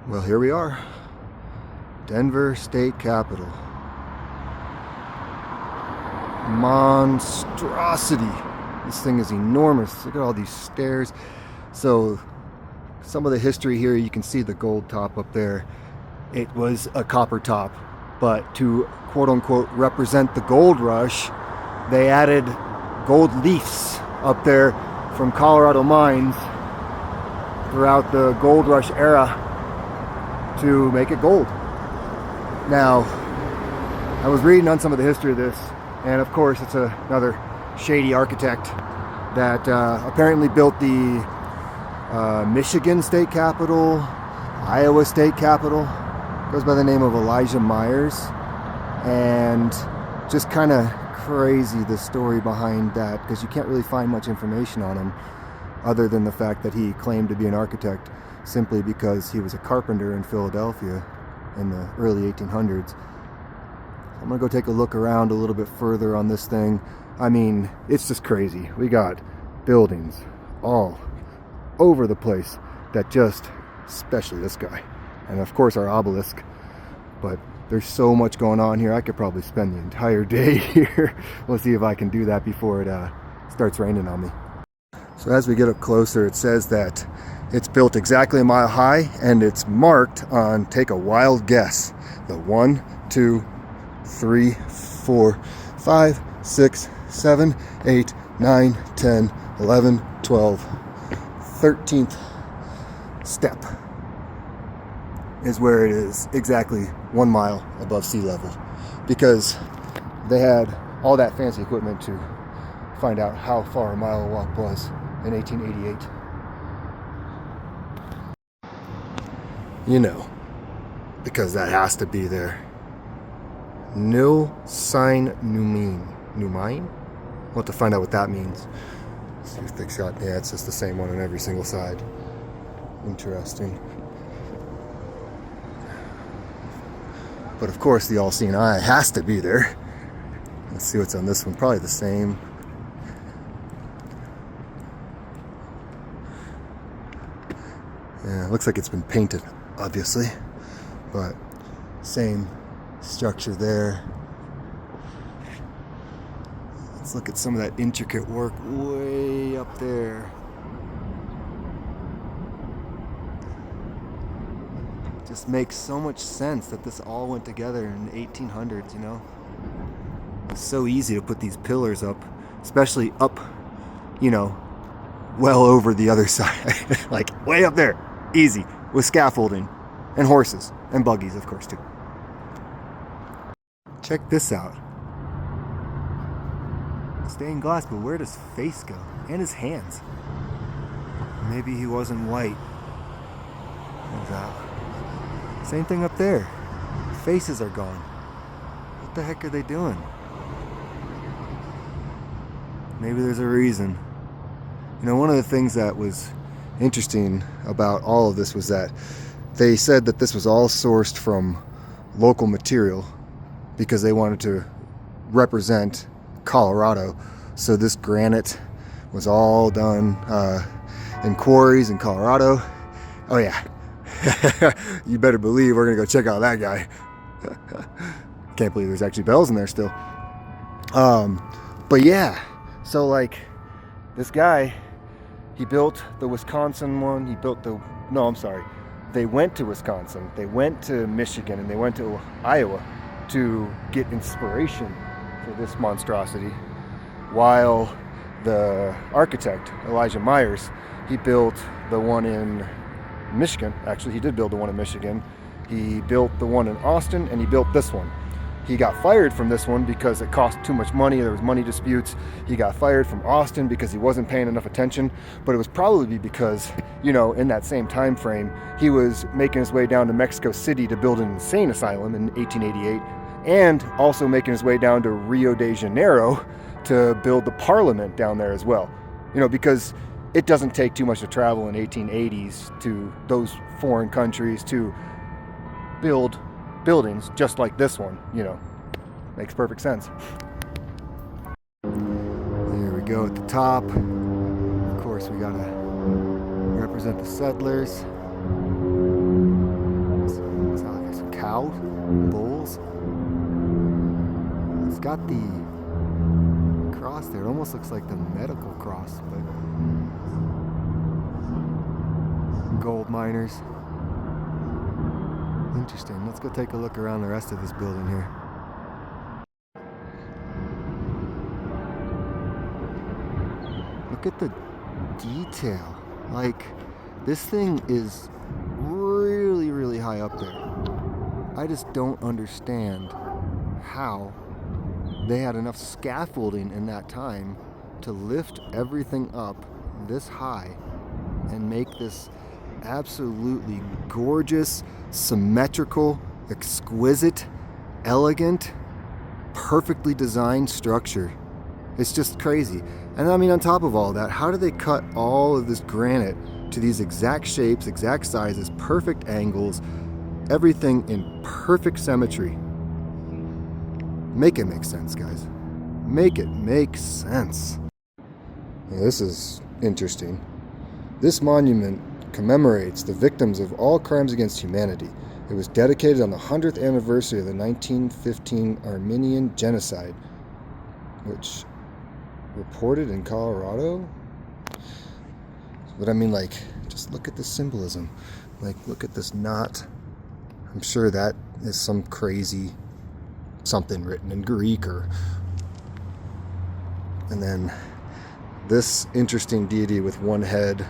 Well, here we are, Denver State Capitol. Monstrosity. This thing is enormous. Look at all these stairs. So, some of the history here, you can see the gold top up there. It was a copper top, but to quote unquote represent the gold rush, they added gold leafs up there from Colorado mines throughout the gold rush era to make it gold. Now, I was reading on some of the history of this, and of course it's another shady architect that apparently built the Michigan State Capitol, Iowa State Capitol. Goes by the name of Elijah Myers, and just kind of crazy the story behind that, because you can't really find much information on him other than the fact that he claimed to be an architect simply because he was a carpenter in Philadelphia in the early 1800s. I'm gonna go take a look around a little bit further on this thing. I mean, it's just crazy. We got buildings all over the place that just, especially this guy, and of course our obelisk, but there's so much going on here. I could probably spend the entire day here. We'll see if I can do that before it starts raining on me. So as we get up closer, it says that it's built exactly a mile high, and it's marked on, take a wild guess, the 1, 2, 3, 4, 5, 6, 7, 8, 9, 10, 11, 12, 13th step is where it is exactly 1 mile above sea level, because they had all that fancy equipment to find out how far a mile walk was in 1888. You know, because that has to be there. Nil sine numine. Numine? We'll have to find out what that means. See if thick shot. Yeah, it's just the same one on every single side. Interesting. But of course, the all-seeing eye has to be there. Let's see what's on this one. Probably the same. Yeah, it looks like it's been painted, obviously, but same structure there. Let's look at some of that intricate work way up there. Just makes so much sense that this all went together in the 1800s, you know? It's so easy to put these pillars up, especially up, you know, well over the other side. Like way up there, easy, with scaffolding and horses and buggies, of course, too. Check this out. Stained glass, but where does face go? And his hands. Maybe he wasn't white. What's that? Same thing up there. Faces are gone. What the heck are they doing? Maybe there's a reason. You know, one of the things that was interesting about all of this was that they said that this was all sourced from local material because they wanted to represent Colorado. So this granite was all done in quarries in Colorado. Oh yeah. You better believe we're gonna go check out that guy. Can't believe there's actually bells in there still. But yeah, so like this guy, he built the Wisconsin one. They went to Wisconsin, they went to Michigan, and they went to Iowa to get inspiration for this monstrosity, while the architect, Elijah Myers, he built the one in Michigan. Actually, he did build the one in Michigan. He built the one in Austin, and he built this one. He got fired from this one because it cost too much money. There was money disputes. He got fired from Austin because he wasn't paying enough attention. But it was probably because, you know, in that same time frame, he was making his way down to Mexico City to build an insane asylum in 1888, and also making his way down to Rio de Janeiro to build the parliament down there as well. You know, because it doesn't take too much to travel in 1880s to those foreign countries to build buildings just like this one, you know. Makes perfect sense. There we go at the top. Of course, we gotta represent the settlers. cow bulls. It's got the cross there. It almost looks like the medical cross, but gold miners. Interesting. Let's go take a look around the rest of this building here. Look at the detail. Like, this thing is really, really high up there. I just don't understand how they had enough scaffolding in that time to lift everything up this high and make this absolutely gorgeous, symmetrical, exquisite, elegant, perfectly designed structure. It's just crazy. And I mean, on top of all that, how do they cut all of this granite to these exact shapes, exact sizes, perfect angles, everything in perfect symmetry? Make it make sense, guys. Make it make sense. Now, this is interesting. This monument commemorates the victims of all crimes against humanity. It was dedicated on the 100th anniversary of the 1915 Armenian genocide, which reported in Colorado. But I mean, like, just look at the symbolism. Like, look at this knot. I'm sure that is some crazy something written in Greek, or and then this interesting deity with one head,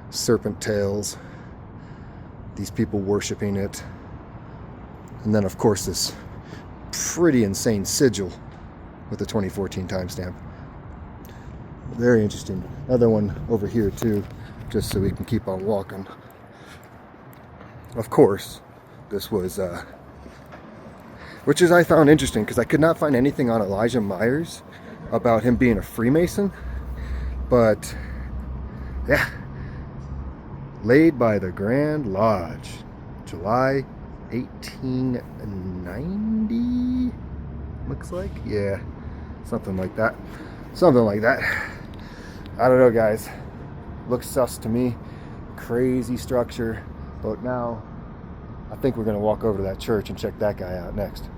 serpent tails, these people worshiping it, and then of course this pretty insane sigil with the 2014 timestamp. Very interesting. Another one over here too, just so we can keep on walking. Of course, this was which is I found interesting because I could not find anything on Elijah Myers about him being a Freemason, but yeah, laid by the Grand Lodge, July 1890, looks like. Yeah, something like that. Something like that. I don't know, guys. Looks sus to me. Crazy structure. But now, I think we're going to walk over to that church and check that guy out next.